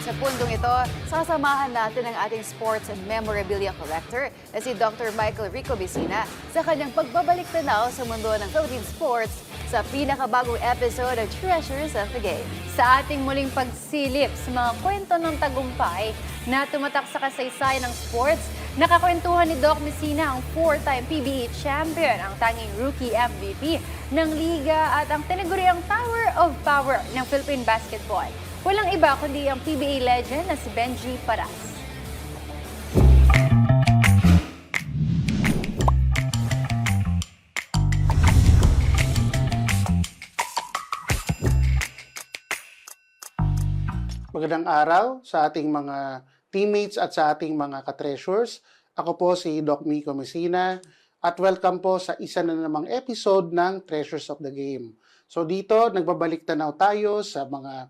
sa pundong ito, sasamahan natin ang ating sports and memorabilia collector na si Dr. Michael Rico Vicina sa kanyang pagbabalik tanaw sa mundo ng Philippine sports sa pinakabagong episode of Treasures of the Game. Sa ating muling pagsilip sa mga kwento ng tagumpay na tumatak sa kasaysayan ng sports, nakakwentuhan ni Doc Vicina ang 4-time PBA champion, ang tanging rookie MVP ng liga at ang tinaguriang Tower of Power ng Philippine Basketball. Walang iba kundi ang PBA legend na si Benji Paras. Magandang araw sa ating mga teammates at sa ating mga ka-treasures. Ako po si Doc Mico Messina at welcome po sa isa na namang episode ng Treasures of the Game. So dito, nagbabalik tanaw tayo sa mga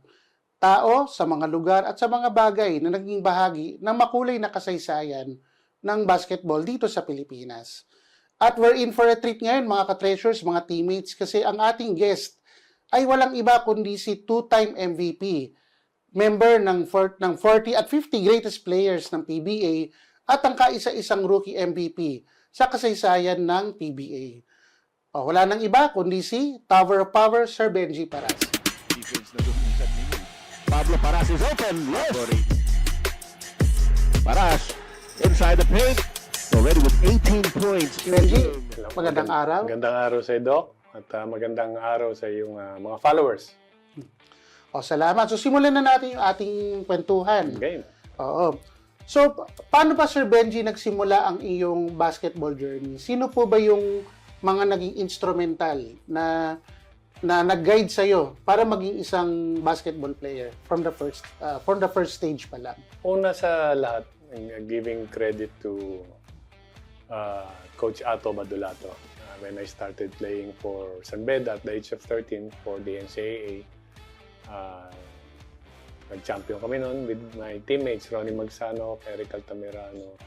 tao, sa mga lugar at sa mga bagay na naging bahagi ng makulay na kasaysayan ng basketball dito sa Pilipinas. At we're in for a treat ngayon mga ka-treasures, mga teammates, kasi ang ating guest ay walang iba kundi si two-time MVP, member ng 40 at 50 greatest players ng PBA at ang kaisa-isang rookie MVP sa kasaysayan ng PBA. Wala nang iba kundi si Tower of Power, Sir Benji Paras. Defense na dumisat nila. Pablo Paras is open. Yes! Paras inside the paint. Already with 18 points. Benji, magandang araw. Magandang araw sa iyo, Doc, at magandang araw sa iyong mga followers. Salamat. So, simulan na natin yung ating kwentuhan. Okay. Oo. So, paano ba, Sir Benji, nagsimula ang iyong basketball journey? Sino po ba yung mga naging instrumental na nag-guide sa'yo para maging isang basketball player from the first stage pa lang? Una sa lahat, giving credit to Coach Ato Badulato. When I started playing for San Beda at the age of 13 for the NCAA, nag-champion kami noon with my teammates, Ronnie Magsano, Eric Altamirano,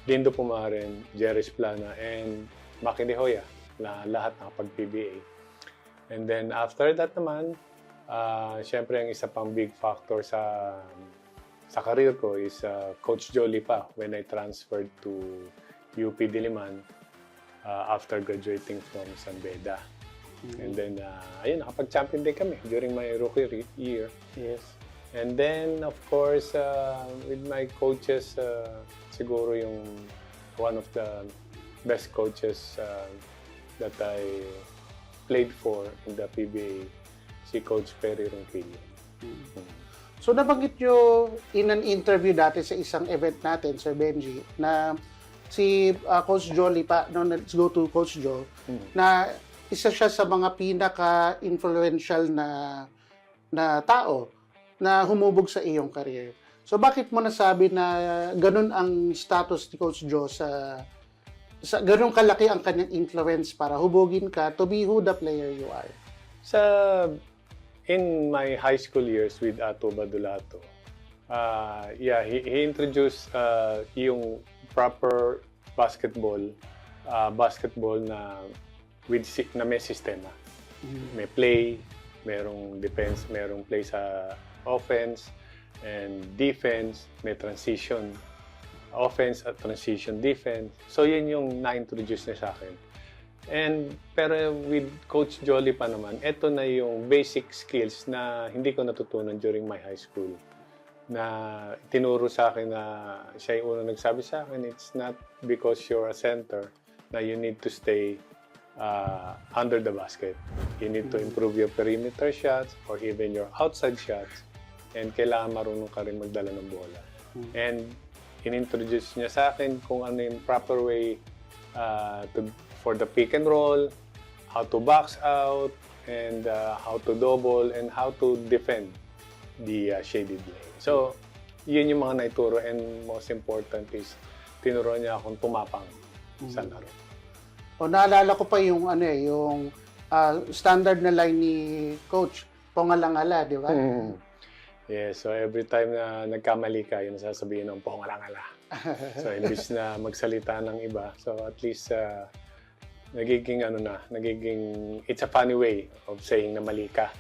Lindo Pumaren, Jerry Splana, and Maki De Hoya, na lahat nakapag-PBA. And then after that naman, syempre ang isa pang big factor sa career ko is Coach Jolie pa when I transferred to UP Diliman after graduating from San Beda. And then, ayun, nakapag-champion din kami during my rookie year. Yes. And then, of course, with my coaches, siguro yung one of the best coaches that I played for in the PBA, si Coach Perry Ronquillo. So, nabanggit nyo in an interview dati sa isang event natin, Sir Benji, na si Coach Jolie pa, no, let's go to Coach Joe, na isa siya sa mga pinaka-influential na tao na humubog sa iyong career. So bakit mo nasabi na ganun ang status ni Coach Joe sa ganun kalaki ang kanyang influence para hubogin ka to be who the player you are? In my high school years with Ato Badulato, he introduced yung proper basketball na may sistema. May play, merong defense, merong play sa offense and defense, may transition offense at transition defense. So yun yung na-introduce niya sa akin. Pero with Coach Jolie pa naman, ito na yung basic skills na hindi ko natutunan during my high school. Na tinuro sa akin na siya yung unang nagsabi sa akin, it's not because you're a center na you need to stay under the basket. You need to improve your perimeter shots or even your outside shots, and kailangan marunong ka rin magdala ng bola. And inintroduce niya sa akin kung ano yung proper way for the pick and roll, how to box out, and how to double, and how to defend the shaded lane. So, yun yung mga naituro, and most important is tinuro niya akong tumapang sa laro. Naalala ko pa yung yung standard na line ni Coach, pongalangala, di ba? Yeah, so every time na nagkamali ka, yun sasabihin ng pongalangala. So imbis na magsalita ng iba, so at least nagiging it's a funny way of saying na mali ka.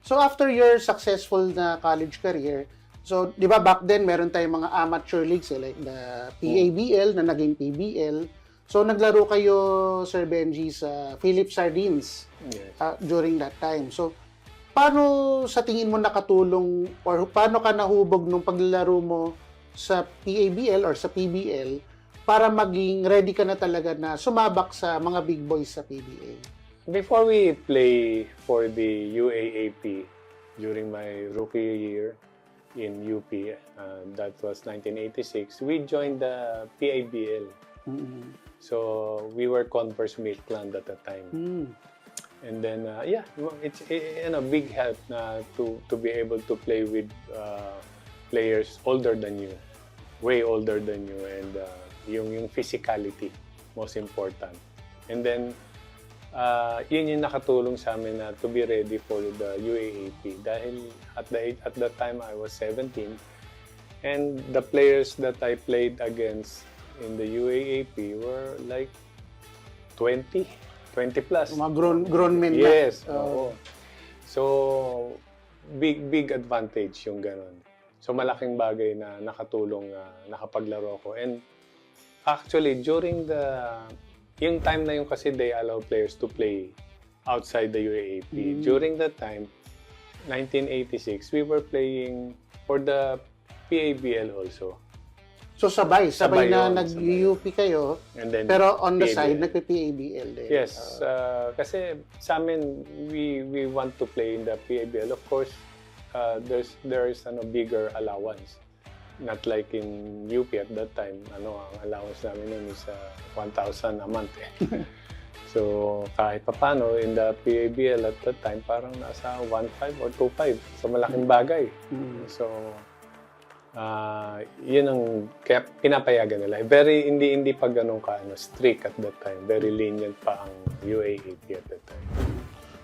So after your successful na college career, so di ba back then meron tayong mga amateur leagues like the PABL na naging PBL. So naglaro kayo, Sir Benji, sa Philip Sardines Yes. during that time. So paano sa tingin mo nakatulong or paano ka nahubog nung paglalaro mo sa PABL or sa PBL para maging ready ka na talaga na sumabak sa mga big boys sa PBA? Before we play for the UAAP during my rookie year in UP, that was 1986, we joined the PABL. Mm-hmm. So we were Converse Milkland at the time. Mm. And then, it's a big help na to be able to play with players older than you, way older than you, and yung physicality, most important. And then, yun yung nakatulong sa amin na to be ready for the UAAP. Dahil at that time, I was 17, and the players that I played against in the UAAP were like 20 plus. Mga grown men na. Yes. Oo. So, big advantage yung ganun. So, malaking bagay na nakatulong na nakapaglaro ko. And actually, during yung time na yung kasi they allow players to play outside the UAAP. During that time, 1986, we were playing for the PABL also. So sabay na yun, nag-UP kayo, And then, pero on the PABL. side, nagpe-PABL din. Yes, kasi sa amin, we want to play in the PABL. Of course, there is bigger allowance. Not like in UP at that time. Ang allowance namin nun is 1,000 a month. So, kahit papano, in the PABL at that time, parang nasa 1,500 or 2,500. So, malaking bagay. So, yun ang kaya pinapayagan nila. Hindi pa ganun ka strict at that time. Very lenient pa ang UAAP at that time.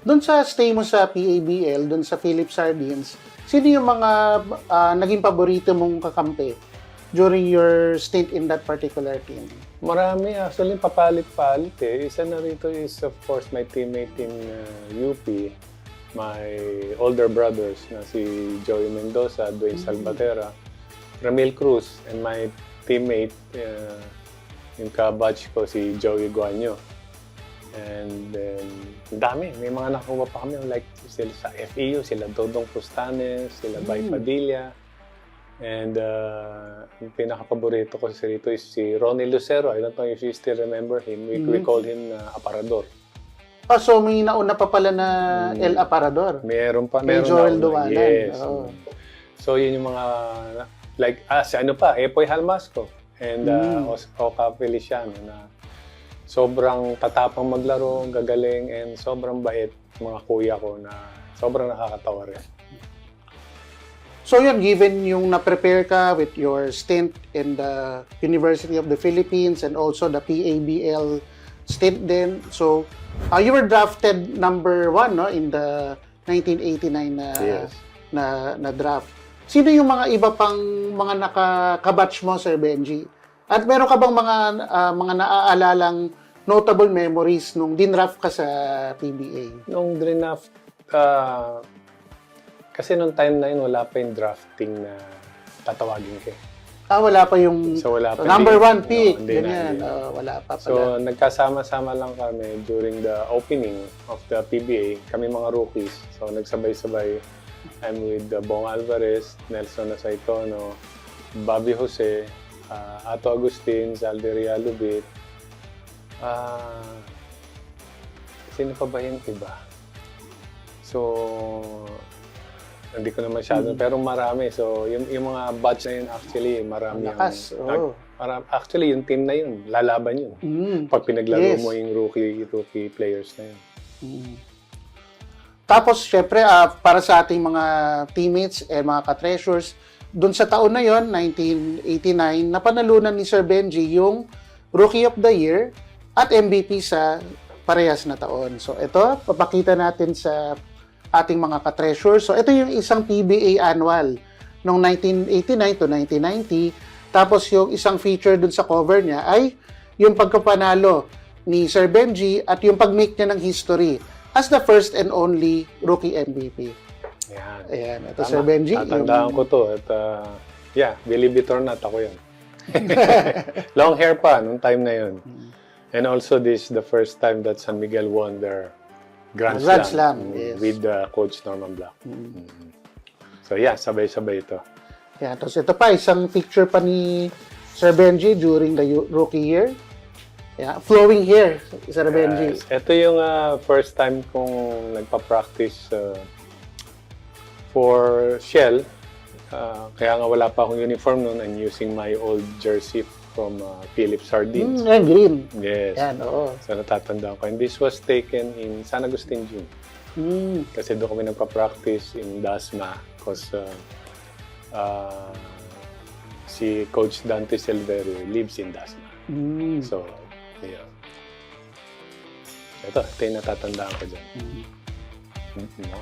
Doon sa stay mo sa PABL, doon sa Philip Sardines, sino yung mga naging paborito mong kakampi during your stint in that particular team? Marami. Actually, papalit-palit eh. Isa na rito is, of course, my teammate in UP, my older brothers na si Joey Mendoza, Dwayne Salvatera, Ramil Cruz, and my teammate, yung ka-batch ko, si Joey Guanyo. And then, dami. May mga nakuha pa kami, like sila sa FEU, sila Dodong Pustanes, sila Bay Padilla. And yung pinaka-paborito ko sa rito is si Ronnie Lucero. I don't know if you still remember him. We call him Aparador. So may nauna pa pala na El Aparador. Meron pa. Kay Meron Joel na. Duanan. Yes. Oo. So, yun yung mga, like, si ano pa, Epoy Halmasco and Oka Feliciano na sobrang tatapang maglaro, gagaling, and sobrang bait mga kuya ko na sobrang nakakatawa rin. So yun, given yung na-prepare ka with your stint in the University of the Philippines and also the PABL stint din. So, you were drafted number 1 no, in the 1989 Yes. na draft. Sino yung mga iba pang mga nakabatch mo, Sir Benji? At meron ka bang mga naaalalang notable memories nung dinraft ka sa PBA? Nung draft, kasi nung time na yun, wala pa yung drafting na tatawagin ka. Wala pa yung So, wala pa number din. 1 pick, No, hindi na, ganyan. hindi na. Wala pa pala. So, nagkasama-sama lang kami during the opening of the PBA. Kami mga rookies. So, nagsabay-sabay. I'm with Bong Alvarez, Nelson Asaitono, Bobby Jose, Ato Agustin, Zalderia Lubit. Sino pa ba yung iba? So, hindi ko na masyado, pero marami. So, yung mga batch na yun, actually, marami. Lakas, oo. Actually, yung team na yun, lalaban yun. Pag pinaglaro Yes. mo yung rookie players na yun. Tapos, syempre, para sa ating mga teammates and mga ka-treasures, dun sa taon na yon 1989, napanalunan ni Sir Benji yung Rookie of the Year at MVP sa parehas na taon. So, ito, papakita natin sa ating mga ka-treasures. So, ito yung isang PBA annual noong 1989 to 1990. Tapos, yung isang feature dun sa cover niya ay yung pagkapanalo ni Sir Benji at yung pag-make niya ng history as the first and only rookie MVP. Yan. Ayan, ito Tama. Sir Benji. Tatandaan ko to. At yeah, believe it or not, ako yun. Long hair pa nung time na yun. And also this the first time that San Miguel won their Grand Slam, yes. with Coach Norman Black. So yeah, sabay-sabay ito. Yan, tapos ito pa, isang picture pa ni Sir Benji during the rookie year. Yeah, flowing hair, Sir Benji. Yes. Ito yung first time kong nagpa-practice for Shell. Kaya nga wala pa akong uniform noon. I'm using my old jersey from Philips Sardines. Yan, green. Yes. Yan, oo. So natatandaan ko. And this was taken in San Agustin, June. Kasi doon kami nagpa-practice in Dasma. Because si Coach Dante Silverio lives in Dasma. So, yeah. Ito yung natatandaan ko dyan.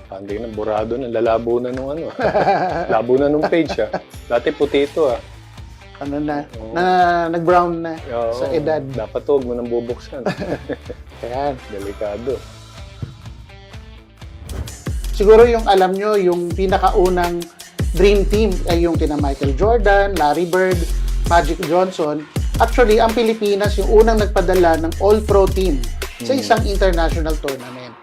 Pandi na, burado na, lalabo na nung ano. Labo na nung page, Dati puti ito, Ano na, Oo. nag-brown na Oo, sa edad. Dapat huwag mo nang bubuksan. Ayan. Delikado. Siguro yung alam nyo, yung pinakaunang dream team ay yung kina Michael Jordan, Larry Bird, Magic Johnson. Actually, ang Pilipinas yung unang nagpadala ng all-pro team sa isang international tournament.